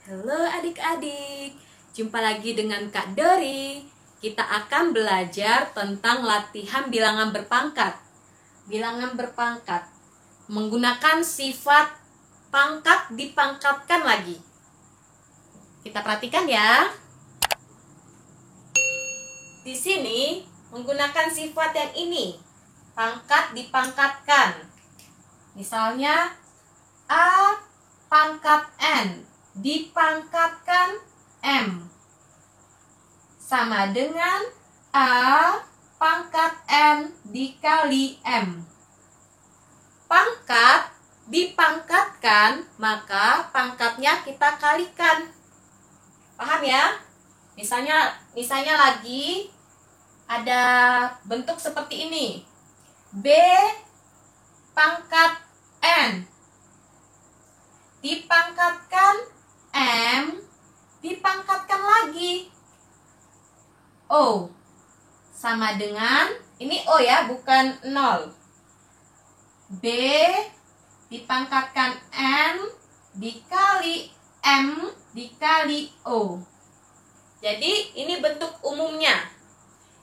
Halo adik-adik, jumpa lagi dengan Kak Dori. Kita akan belajar tentang latihan bilangan berpangkat. Bilangan berpangkat menggunakan sifat pangkat dipangkatkan lagi. Kita perhatikan ya. Di sini menggunakan sifat yang ini, pangkat dipangkatkan. Misalnya A pangkat N dipangkatkan M sama dengan A pangkat N dikali M. Pangkat dipangkatkan, maka pangkatnya kita kalikan. Paham ya? Misalnya lagi ada bentuk seperti ini. B pangkat N dipangkatkan M dipangkatkan lagi O sama dengan, ini O ya, bukan 0. B dipangkatkan N dikali M dikali O. Jadi ini bentuk umumnya.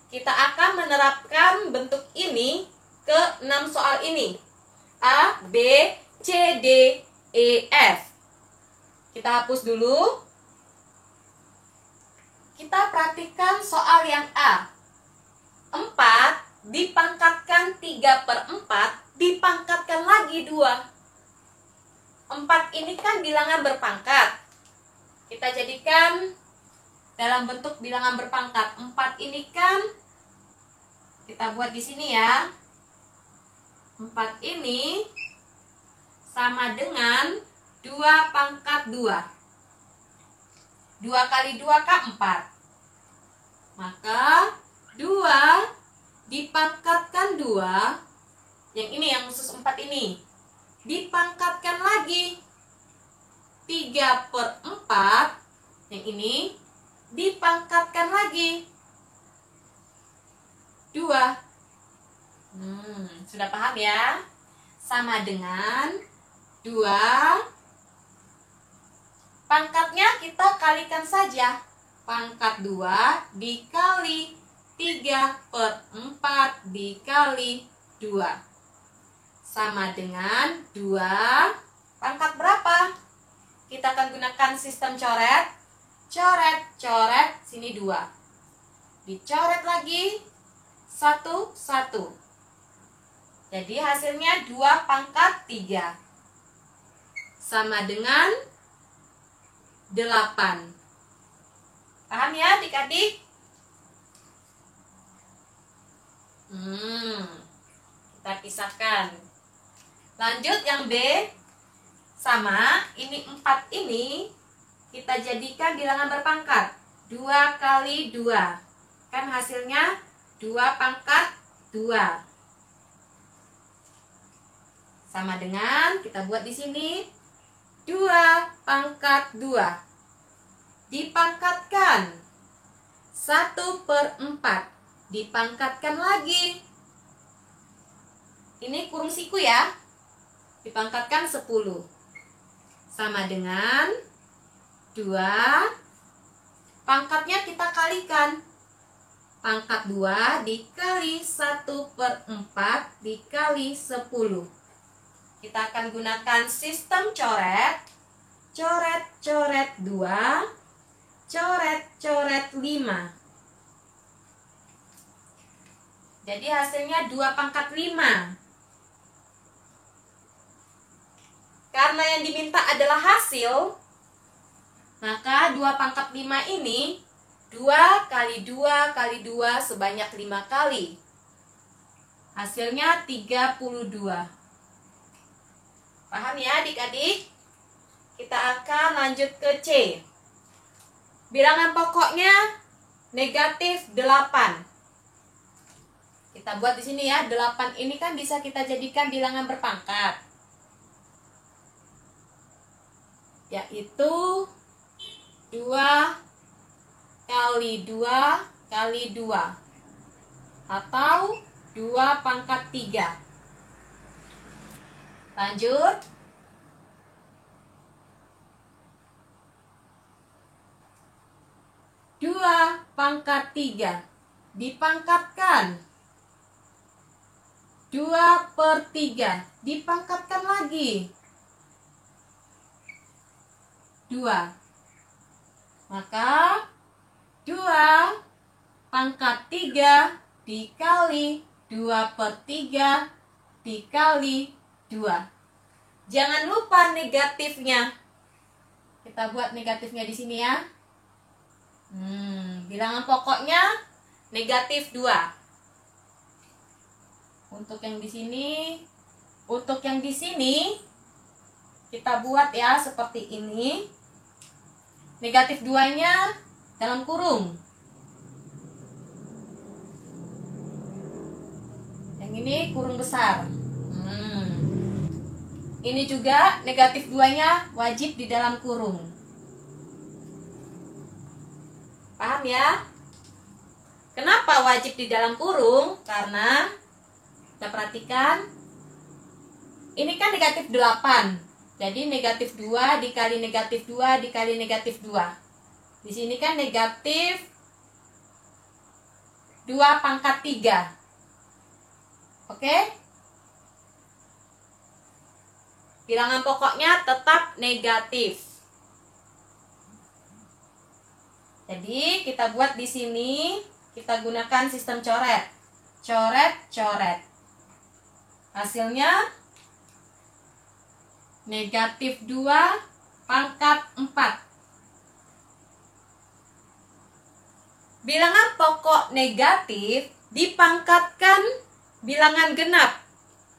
Kita akan menerapkan bentuk ini ke 6 soal ini. A, B, C, D, E, F. Kita hapus dulu. Kita perhatikan soal yang A. 4 dipangkatkan 3/4 dipangkatkan lagi 2. 4 ini kan bilangan berpangkat. Kita jadikan dalam bentuk bilangan berpangkat. 4 ini kan kita buat di sini ya. 4 ini sama dengan 2 pangkat 2. 2 kali 2 kan 4. Maka 2 dipangkatkan 2. Yang ini yang khusus 4 ini. Dipangkatkan lagi 3/4. Yang ini dipangkatkan lagi 2. Sudah paham ya? Sama dengan 2. Pangkatnya kita kalikan saja. Pangkat 2 dikali 3/4 dikali 2. Sama dengan 2. Pangkat berapa? Kita akan gunakan sistem coret. Coret, coret, sini 2. Dicoret lagi 1, 1. Jadi hasilnya 2 pangkat 3. Sama dengan 8. Paham ya adik-adik? Kita pisahkan. Lanjut yang B. Sama, ini 4 ini kita jadikan bilangan berpangkat. 2 kali 2. Kan hasilnya 2 pangkat 2. Sama dengan, kita buat di sini 2 pangkat 2 dipangkatkan 1/4 dipangkatkan lagi. Ini kurung siku ya. Dipangkatkan 10. Sama dengan 2. Pangkatnya kita kalikan. Pangkat 2 dikali 1/4 dikali 10. Kita akan gunakan sistem coret. Coret, coret 2. Coret, coret 5. Jadi hasilnya 2 pangkat 5. Karena yang diminta adalah hasil, maka 2 pangkat 5 ini 2 kali 2 kali 2 sebanyak 5 kali. Hasilnya 32. Paham ya adik-adik? Kita akan lanjut ke C. Bilangan pokoknya negatif 8. Kita buat di sini ya. 8 ini kan bisa kita jadikan bilangan berpangkat. Yaitu 2 kali 2 kali 2. Atau 2 pangkat 3. Lanjut. 2 pangkat 3 dipangkatkan 2/3 dipangkatkan lagi 2. Maka 2 pangkat 3 dikali 2/3 dikali 2. Jangan lupa negatifnya. Kita buat negatifnya di sini ya. Bilangan pokoknya negatif 2. Untuk yang di sini, kita buat ya seperti ini. Negatif 2-nya dalam kurung. Yang ini kurung besar. Ini juga negatif 2-nya wajib di dalam kurung. Paham ya? Kenapa wajib di dalam kurung? Karena kita perhatikan, ini kan negatif 8. Jadi negatif 2 dikali negatif 2 dikali negatif 2. Di sini kan negatif 2 pangkat 3. Oke? Bilangan pokoknya tetap negatif. Jadi kita buat di sini, kita gunakan sistem coret. Coret, coret. Hasilnya negatif 2 pangkat 4. Bilangan pokok negatif dipangkatkan bilangan genap,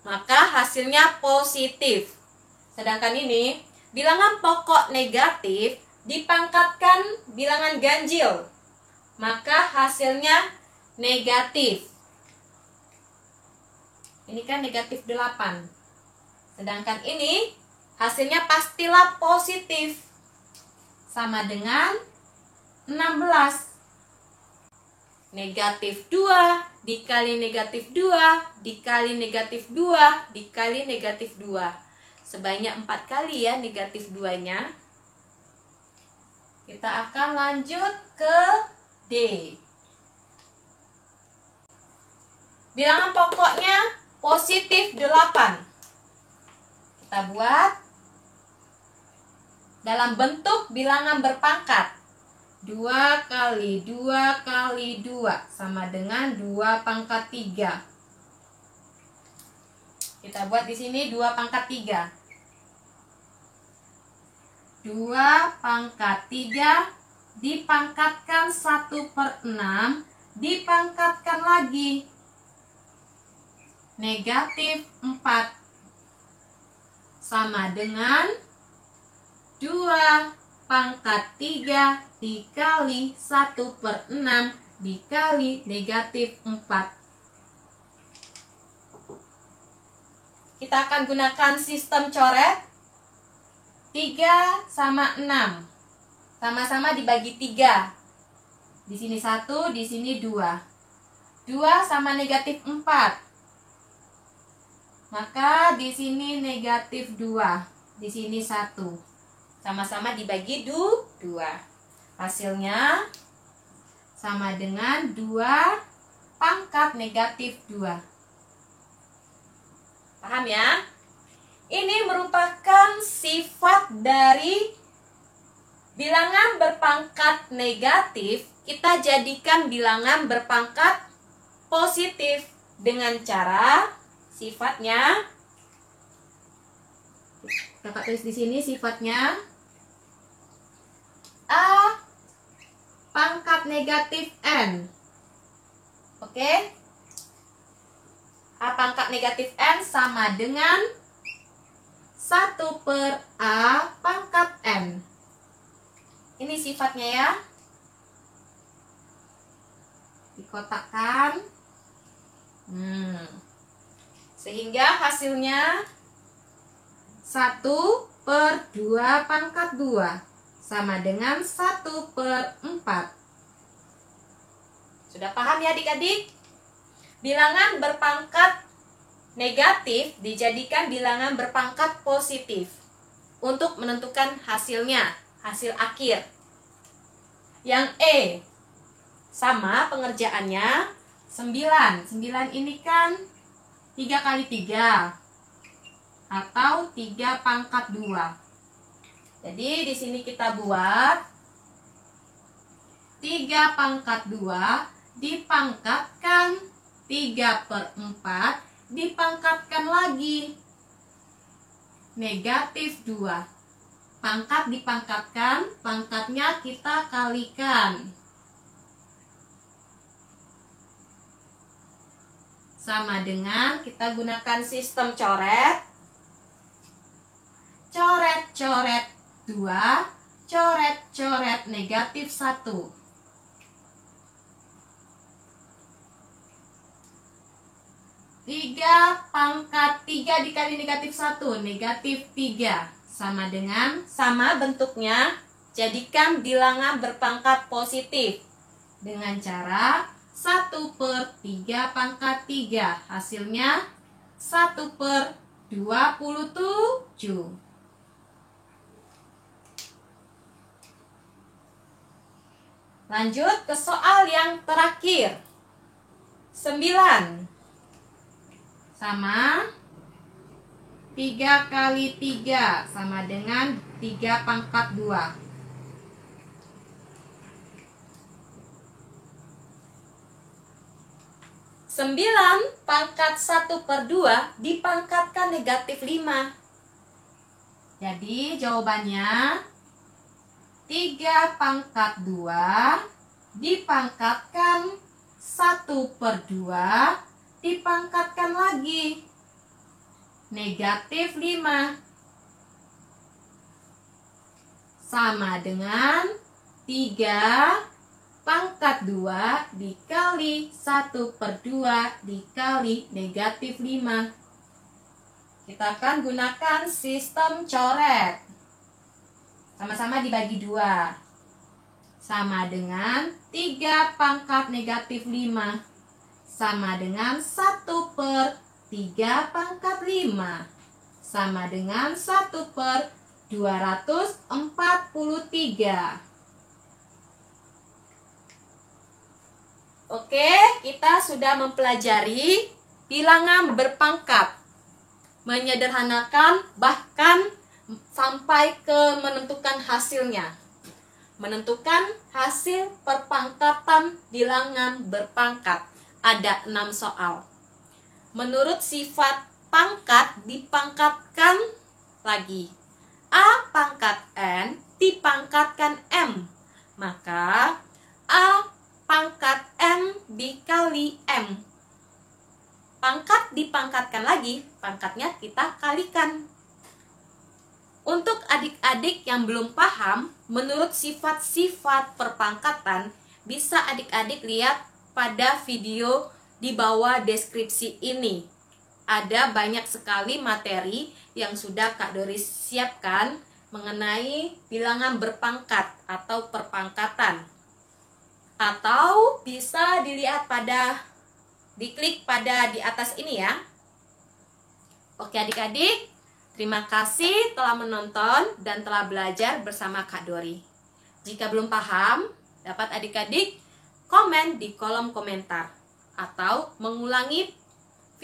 maka hasilnya positif. Sedangkan ini, bilangan pokok negatif dipangkatkan bilangan ganjil, maka hasilnya negatif. Ini kan negatif 8. Sedangkan ini hasilnya pastilah positif. Sama dengan 16. Negatif 2 dikali negatif 2 dikali negatif 2 dikali negatif 2. Sebanyak 4 kali ya negatif 2-nya. Kita akan lanjut ke D. Bilangan pokoknya positif 8. Kita buat dalam bentuk bilangan berpangkat. 2 kali 2 kali 2 sama dengan 2 pangkat 3. Kita buat di sini 2 pangkat 3. 2 pangkat 3 dipangkatkan 1/6 dipangkatkan lagi negatif 4 sama dengan 2 pangkat 3 dikali 1/6 dikali negatif 4. Kita akan gunakan sistem coret. 3 sama 6. Sama-sama dibagi 3. Di sini 1, di sini 2. 2 sama negatif 4. Maka di sini negatif 2. Di sini 1. Sama-sama dibagi 2. Hasilnya sama dengan 2 pangkat negatif 2. Paham ya? Ini merupakan sifat dari bilangan berpangkat negatif. Kita jadikan bilangan berpangkat positif dengan cara sifatnya. Kakak tulis di sini sifatnya A pangkat negatif N. Oke? A pangkat negatif N sama dengan 1/A pangkat N. Ini sifatnya ya. Dikotakkan. Sehingga hasilnya 1/2 pangkat 2 sama dengan 1/4. Sudah paham ya adik-adik? Bilangan berpangkat negatif dijadikan bilangan berpangkat positif untuk menentukan hasilnya, hasil akhir. Yang E. Sama pengerjaannya. 9. 9 ini kan 3 kali 3 atau 3 pangkat 2. Jadi di sini kita buat 3 pangkat 2 dipangkatkan 3/4 dipangkatkan lagi negatif 2. Pangkat dipangkatkan, pangkatnya kita kalikan. Sama dengan kita gunakan sistem coret. Coret-coret 2, coret-coret negatif 1. Tiga pangkat 3 dikali negatif 1, negatif 3. Sama dengan, sama bentuknya, jadikan bilangan berpangkat positif. Dengan cara 1/3 pangkat 3. Hasilnya 1/27. Lanjut ke soal yang terakhir. 9 sama 3 kali 3 sama dengan 3 pangkat 2. 9 pangkat 1/2 dipangkatkan negatif 5. Jadi jawabannya 3 pangkat 2 dipangkatkan 1/2 dipangkatkan lagi negatif 5. Sama dengan 3 pangkat 2 dikali 1/2 dikali negatif 5. Kita akan gunakan sistem coret. Sama-sama dibagi 2. Sama dengan 3 pangkat negatif 5. Sama dengan 1/3 pangkat 5. Sama dengan 1/243. Oke, kita sudah mempelajari bilangan berpangkat. Menyederhanakan bahkan sampai ke menentukan hasilnya. Menentukan hasil perpangkatan bilangan berpangkat. Ada 6 soal. Menurut sifat pangkat dipangkatkan lagi. A pangkat N dipangkatkan M. Maka A pangkat N dikali M. Pangkat dipangkatkan lagi, pangkatnya kita kalikan. Untuk adik-adik yang belum paham, menurut sifat-sifat perpangkatan, bisa adik-adik lihat pada video di bawah deskripsi ini. Ada banyak sekali materi yang sudah Kak Doris siapkan mengenai bilangan berpangkat atau perpangkatan. Atau bisa dilihat diklik pada di atas ini ya. Oke adik-adik, terima kasih telah menonton dan telah belajar bersama Kak Dori. Jika belum paham, dapat adik-adik komen di kolom komentar atau mengulangi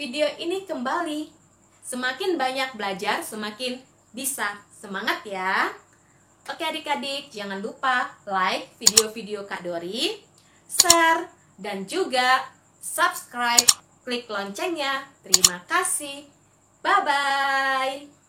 video ini kembali. Semakin banyak belajar, semakin bisa. Semangat ya. Oke adik-adik, jangan lupa like video-video Kak Dori, share, dan juga subscribe, klik loncengnya. Terima kasih. Bye-bye.